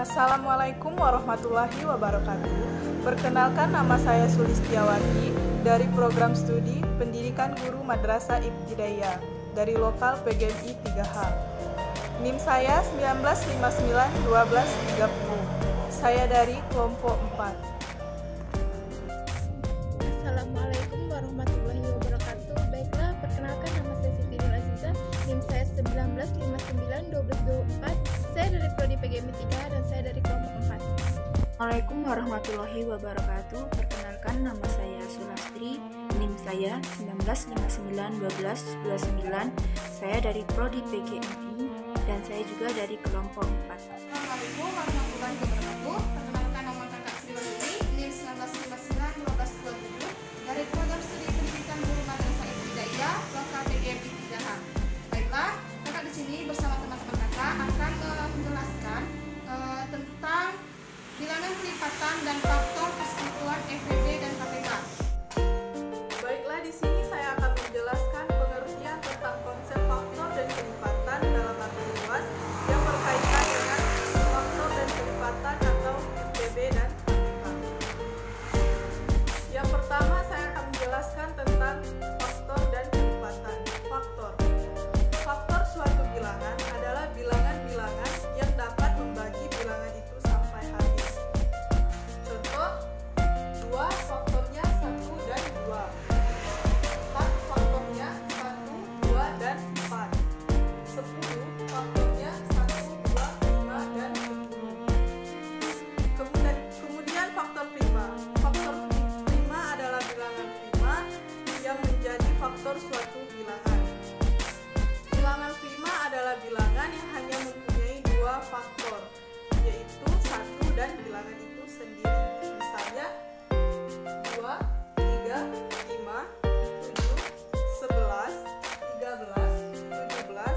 Assalamualaikum warahmatullahi wabarakatuh. Perkenalkan, nama saya Sulistiawati dari program studi Pendidikan Guru Madrasah Ibtidaiyah dari lokal PGMI 3H. NIM saya 19591230. Saya dari kelompok 4. Assalamualaikum warahmatullahi wabarakatuh. Baiklah, perkenalkan, nama saya Siti Nur Aziza. NIM saya 19591224. Saya dari prodi PGMI 3 dan saya dari kelompok 4. Assalamualaikum warahmatullahi wabarakatuh. Perkenalkan, nama saya Sulastri. NIM saya 19591229. Saya dari prodi PGMI dan saya juga dari kelompok 4. Assalamualaikum warahmatullahi wabarakatuh. Perkenalkan, nama kakak Sri Wahyuni, NIM 19591227 dari program studi Pendidikan Guru Madrasah Ibtidaiyah lokal PGMI 3H. Baiklah, kakak di sini bersama teman-teman kakak akan menjelaskan tentang bilangan kelipatan dan faktor persekutuan FPB dan KPK. Baiklah, di sini saya akan menjelaskan pengertian tentang konsep faktor dan kelipatan dalam arti luas yang berkaitan dengan faktor dan kelipatan atau FPB dan KPK. Yang pertama, saya akan menjelaskan tentang faktor dan kelipatan. Faktor suatu bilangan adalah bilangan-bilangan yang dapat membagi bilangan itu sampai habis. Contoh, 2 faktornya 1 dan 2. 4 faktornya 1, 2, dan 4. 10 faktornya 1, 2, 5, dan 10. Kemudian faktor prima. Faktor prima adalah bilangan prima yang menjadi faktor suatu bilangan. Bilangan prima adalah bilangan yang hanya mempunyai 2 faktor, yaitu 1 dan bilangan itu sendiri. Misalnya 2, 3, 5, 7, 11, 13, 17,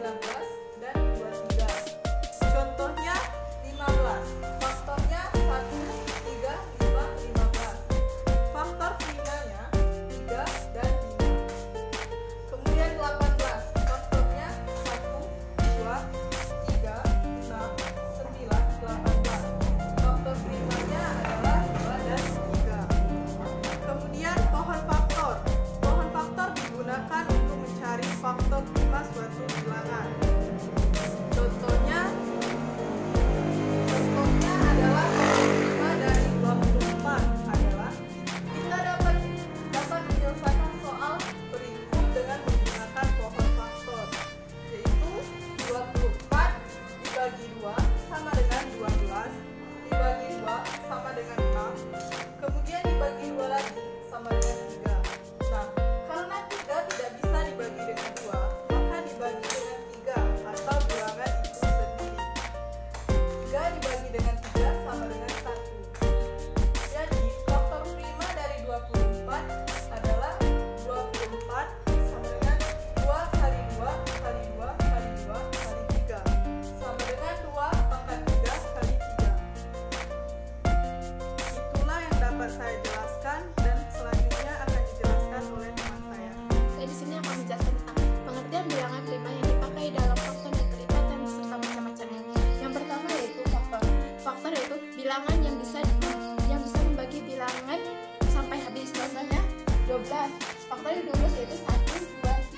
19, dan 23. Contohnya 15. Faktornya 1, 3, 5, 15. Faktor primanya 3 dan 5. Kemudian 18. Faktornya 1, 2, 3, 6, 9, 18. Faktor primanya adalah 2 dan 3. Kemudian pohon faktor. Pohon faktor digunakan untuk mencari faktor prima suatu bilangan. Contohnya adalah pohon prima dari 24 adalah kita dapat menyelesaikan soal berikut dengan menggunakan pohon faktor, yaitu 24 dibagi 2 sama dengan 12, dibagi 2 sama dengan 6, kemudian dibagi 2 lagi sama dengan 3. Nah, karena 3 tidak bisa dibagi dengan 2, maka dibagi dengan 3 atau bilangan itu sendiri. 3 dibagi dengan 3 sama dengan 1. Jadi, faktor prima dari 24 adalah 24 sama dengan 2 kali 2 kali 2 kali 2 kali 3 sama dengan 2 pangkat 3 kali 3. Itulah yang dapat saya jelaskan dan selanjutnya akan dijelaskan oleh teman saya. Saya di sini akan menjelaskan tentang pengertian bilangan prima yang dipakai dalam faktor dan kelipatan serta macam-macamnya. Yang pertama yaitu faktor. Faktor yaitu bilangan yang bisa membagi bilangan sampai habis. Contohnya 12. Faktornya 12 yaitu 1, 2,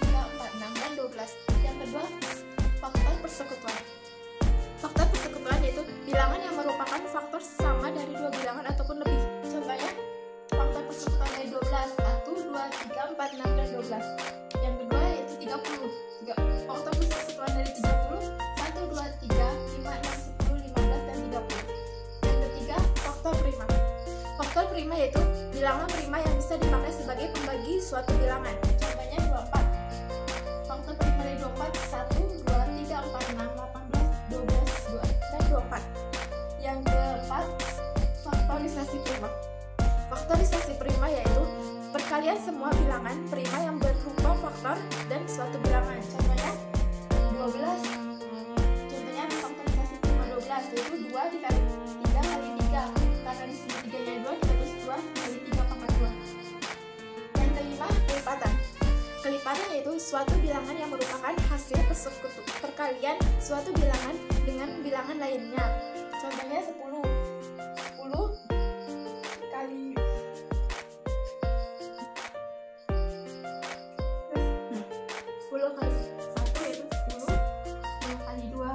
3, 4, 6, dan 12. Yang kedua, faktor persekutuan. Faktor persekutuan yaitu bilangan yang merupakan faktor sama dari 2 bilangan ataupun lebih. Contohnya, faktor persekutuan dari 12, 1, 2, 3, 4, 6, dan 12. Yang kedua yaitu 30. Faktor persekutuan dari 30, 1, 2, 3, 5, 6, 10, 15, dan 30. Yang ketiga, faktor prima. Faktor prima yaitu bilangan prima yang bisa dipakai sebagai pembagi suatu bilangan. Contohnya 24. Faktor prima dari 24, 1, 2, 3, 4, 6, 18, 12, 2, dan 24. Yang keempat, faktorisasi prima. Faktorisasi prima yaitu perkalian semua bilangan prima yang berupa faktor dan suatu bilangan. Contohnya 12. Contohnya faktorisasi prima 12 yaitu 2 dikali 3 kali 3. Karena di sini 3-nya 2 ditulis 2 kali 3 pangkat 2. Yang kelima, kelipatan. Kelipatan yaitu suatu bilangan yang merupakan hasil perkalian suatu bilangan dengan bilangan lainnya. Contohnya 10 kali 10 kali 1 yaitu 10, 10 kali 2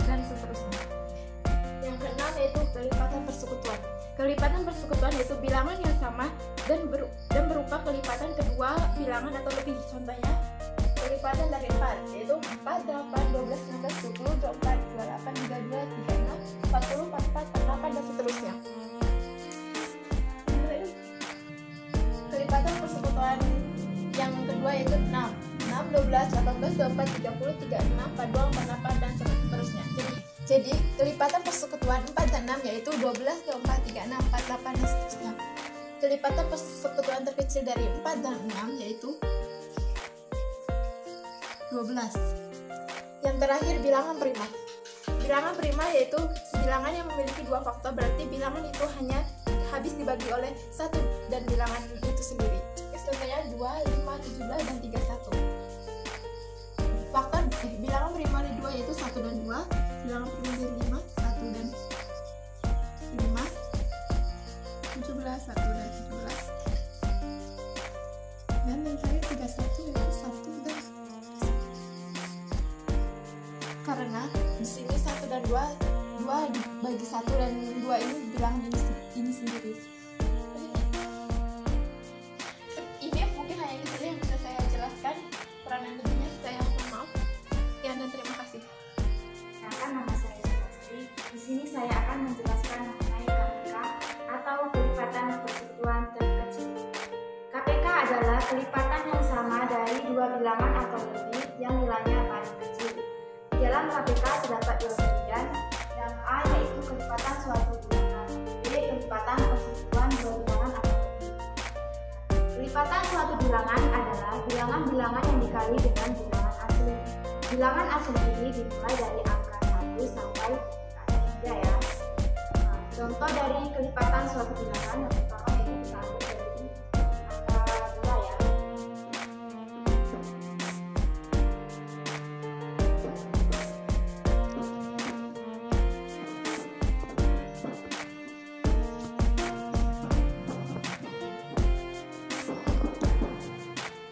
dan seterusnya. Yang keenam yaitu kelipatan persekutuan. Kelipatan persekutuan yaitu bilangan yang sama dan berupa kelipatan kedua bilangan atau lebih. Contohnya kelipatan dari 4 yaitu 4, 8, 12, 16, 20, 24, 28, 32, 36, 40, 44, 48 dan seterusnya. Kelipatan persekutuan yang kedua yaitu 6, 12, 18, 24, 30, 36, 42, 48 dan seterusnya. Jadi kelipatan persekutuan 4 dan 6 yaitu 12, 24, 36, 48 dan seterusnya. Kelipatan persekutuan terkecil dari 4 dan 6 yaitu 12. Yang terakhir bilangan prima. Bilangan prima yaitu bilangan yang memiliki dua faktor, berarti bilangan itu hanya habis dibagi oleh 1 dan bilangan itu sendiri. Contohnya 2, 5, 17 dan 31. Faktor bilangan prima dari 2 yaitu 1 dan 2. Bilangan prima dari 5, 1 dan 5, 17, 1 dan 17. Dan yang terakhir 31 yaitu 1 dan 1. Karena di sini 1 dan 2 dibagi 1 dan 2 ini bilangan ini sendiri. Ini mungkin hanya itu saja yang bisa saya jelaskan. Peranan lebihnya saya mohon maaf. Ya, dan terima kasih. Perkenalkan, nama saya Sulastri. Di sini saya akan menjelaskan mengenai KPK atau kelipatan persekutuan terkecil. KPK adalah kelipatan yang sama dari dua bilangan atau lebih yang nilainya paling kecil. Di dalam KPK terdapat dua bagian. Yang A yaitu kelipatan suatu bilangan, B kelipatan persekutuan dua bilangan atau lebih. Kelipatan suatu bilangan adalah bilangan-bilangan yang dikali dengan bilangan asli. Bilangan asli ini dimulai dari angka 1 sampai angka 3 ya. Nah, contoh dari kelipatan suatu bilangan yang pertama yaitu kita ambil dari angka 2 ya.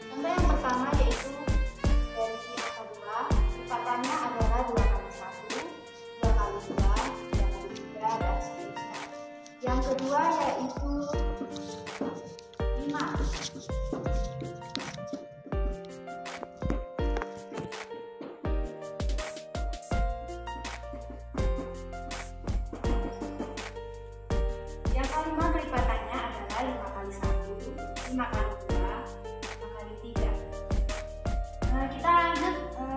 Contoh yang pertama yaitu dari angka 2, kelipatannya adalah 2 kali 1, 2 kali 2, 2 kali 3, dan seterusnya. Yang kedua yaitu 5. Yang kelima kelipatannya adalah 5 kali 1, 5 kali 2, 5 kali 3. Kita lanjut ke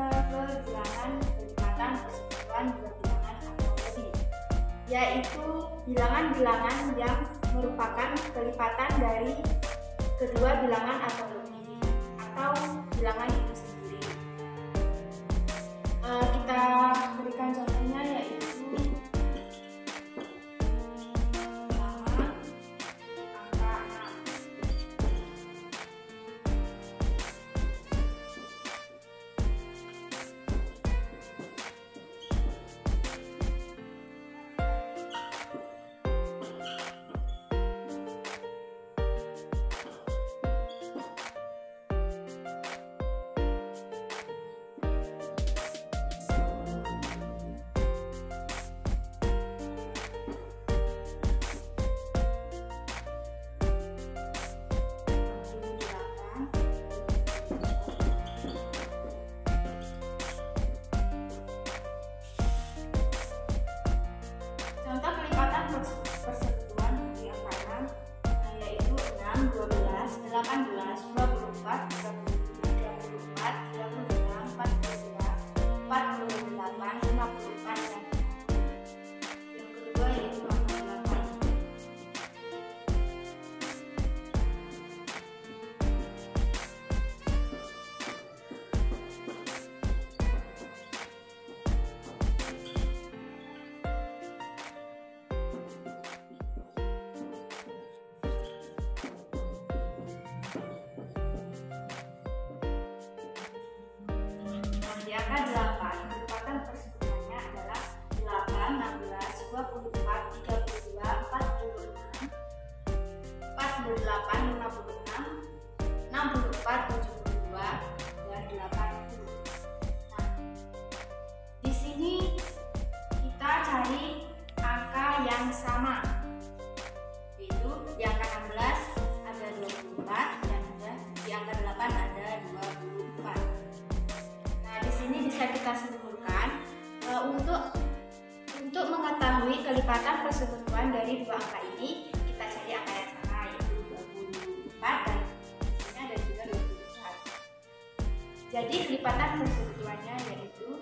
bilangan kelipatan persekutuan dua bilangan atau lebih, yaitu bilangan-bilangan yang merupakan kelipatan dari kedua bilangan atau lebih atau bilangan itu sendiri. Kita berikan contohnya yaitu bilangan angka 6. Contoh kelipatan persekutuan di angka 6 yaitu 6, 12, 18, 24, 34, 36, 42, 48, 54, dan yang kedua yaitu angka 8. 24, 32, 46, 48, 56, 64, 72, dan 80. Nah, di sini kita cari angka yang sama, yaitu di angka 16 ada 24 dan di angka 8 ada 24. Nah, di sini bisa kita simpulkan untuk mengetahui kelipatan persekutuan dari dua angka ini, kita cari angka yang sama, yaitu 24 dan di sini ada juga 24. Jadi kelipatan persekutuannya yaitu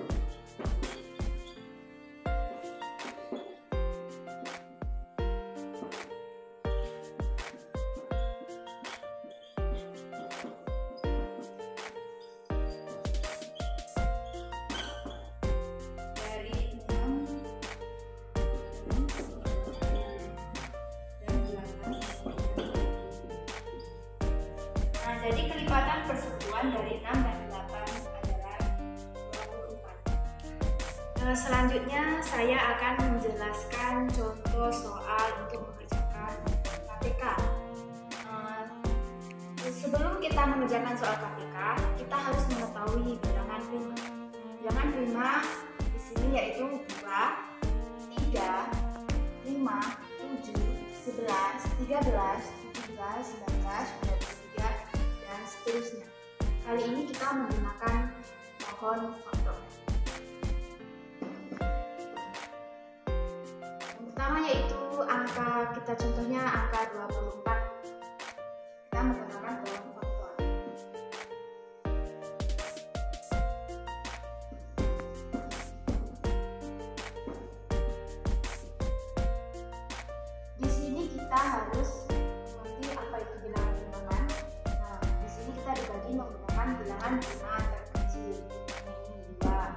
jadi kelipatan persekutuan dari 6 dan 8 adalah 24. Selanjutnya saya akan menjelaskan contoh soal untuk mengerjakan KPK. Sebelum kita mengerjakan soal KPK, kita harus mengetahui bilangan prima. Bilangan prima di sini yaitu 2, 3, 5, 7, 11, 13, 17, 19, 23, dan seterusnya. Kali ini kita menggunakan pohon faktor. Yang pertama yaitu kita contohnya angka 24. Kita menggunakan pohon faktor. Di sini kita harus mengerti apa itu bilangan bilangan. Nah, di sini kita dibagi menggunakan bilangan prima terkecil. Ini 2. Nah,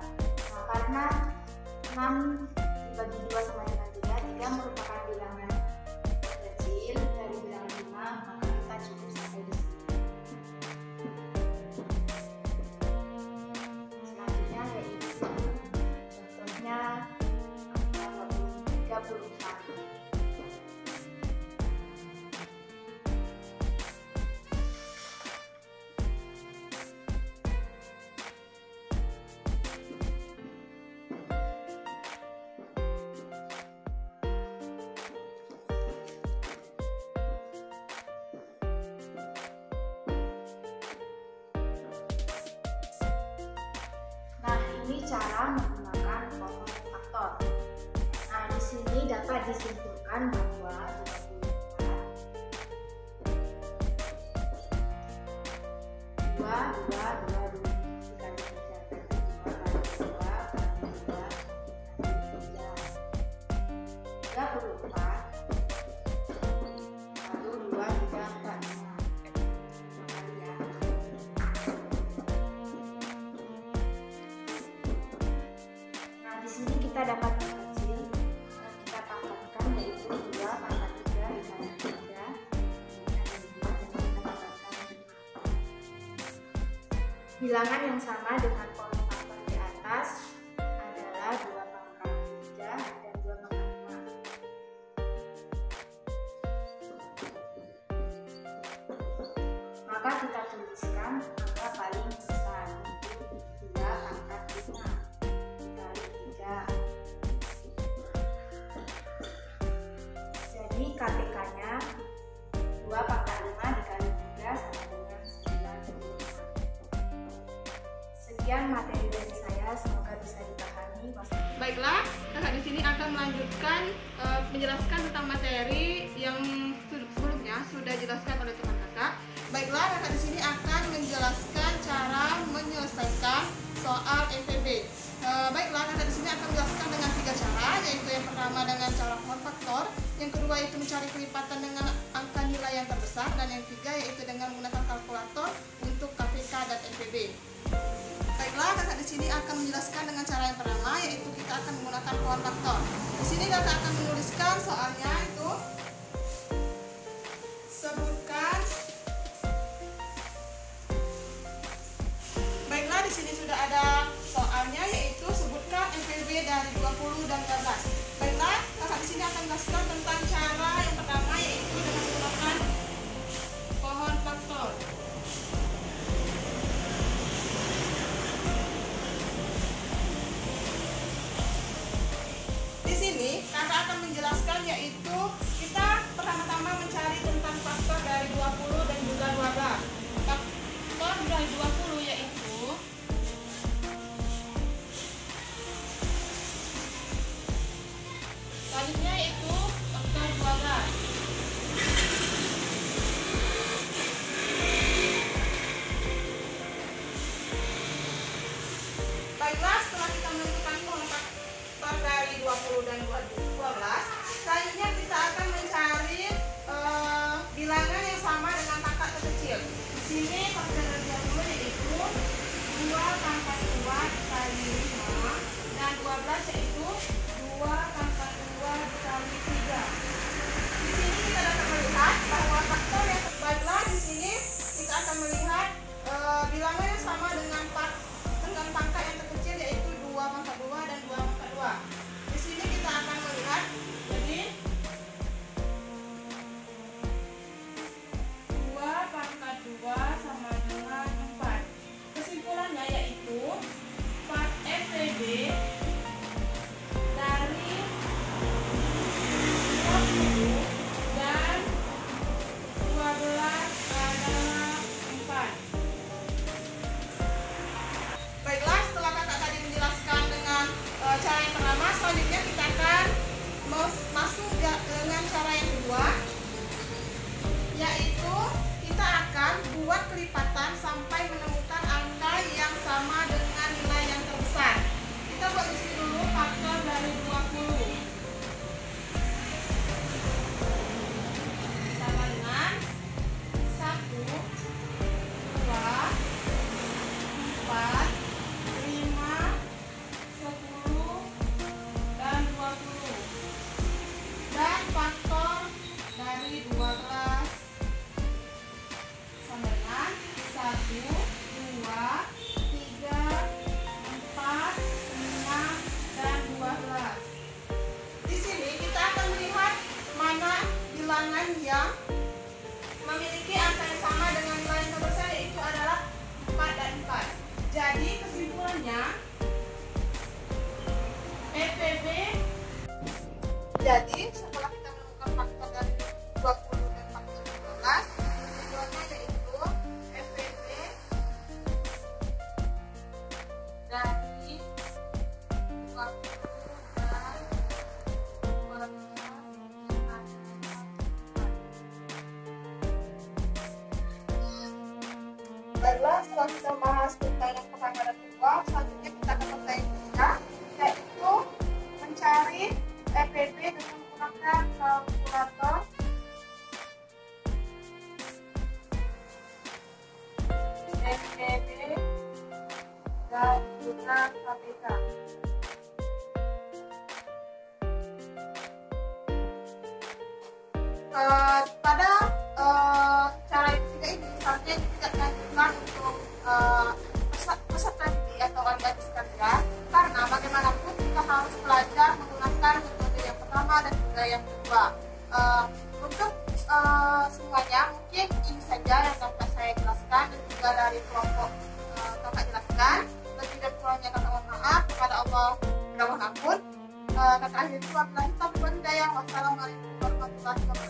karena 6 dibagi 2 sama dengan 3, 3 merupakan bilangan terkecil dari bilangan 5, maka kita cukup sampai di sini. Selanjutnya yaitu contohnya angka 34. Ini cara menggunakan pohon faktor. Nah, di sini dapat disimpulkan bahwa 2 kita dapat kecil dan kita tambahkan yaitu 2 pangkat 3 dikali 3 bilangan yang sama dengan pohon faktor di atas adalah 2 pangkat 3 dan 2 pangkat 5. Maka kita tuliskan angka paling besar, yaitu 2 pangkat 5 dikali 3. Jadi KPK-nya 2 pangkat 5 dikali 3 sama dengan 95. Sekian materi dari saya, semoga bisa dipahami. Baiklah, kakak di sini akan melanjutkan menjelaskan tentang materi yang sebelumnya sudah dijelaskan oleh teman kakak. Baiklah, kakak di sini akan menjelaskan cara menyelesaikan soal FEB. Baiklah, kakak di sini akan menjelaskan dengan 3 cara, yaitu yang pertama dengan cara pohon faktor, yang kedua yaitu mencari kelipatan dengan angka nilai yang terbesar, dan yang ketiga yaitu dengan menggunakan kalkulator untuk KPK dan FEB. Baiklah, kakak di sini akan menjelaskan dengan cara yang pertama, yaitu kita akan menggunakan pohon faktor. Di sini kakak akan menuliskan soalnya itu sebutkan. Baiklah, di sini sudah ada soalnya, yaitu sebutkan FEB dari 20 dan 15. Baiklah, kakak masuk dengan cara yang kedua, yaitu kita akan buat kelipatan sampai menemukan angka yang sama dengan nilai yang terbesar. Kita buat di sini dulu faktor dari 20 sama dengan 1, 2, 4, 5, 10, dan 20. Dan faktor dari 12 sama dengan 1, 2, 3, 4, 5, dan 12. Di sini kita akan melihat mana bilangan yang memiliki angka yang sama dengan nilai yang terbesar, yaitu adalah 4 dan 4. Jadi kesimpulannya EPB, jadi setelah kita menemukan faktor dari 20 dan faktor 12, kesimpulannya yaitu EPB dari 20 dan 12 Baiklah, setelah kita membahas tentang yang pertama dan kedua, selanjutnya kita akan memulai yang ketiga, yaitu mencari EPB dengan menggunakan kalkulator. EPB dan juga KPK. Pada cara yang ketiga ini, seharusnya tidak dilanjutkan untuk peserta didik atau adik sekalian, karena bagaimanapun kita harus belajar menggunakan metode yang pertama dan juga yang kedua. Untuk semuanya mungkin ini saja yang dapat saya jelaskan dan juga dari kelompok kakak jelaskan. Lebih dan kurangnya kata mohon maaf kepada Allah, mohon ampun. Kata akhir itu wabillahi taufiq wal hidayah. Wassalamualaikum warahmatullahi wabarakatuh.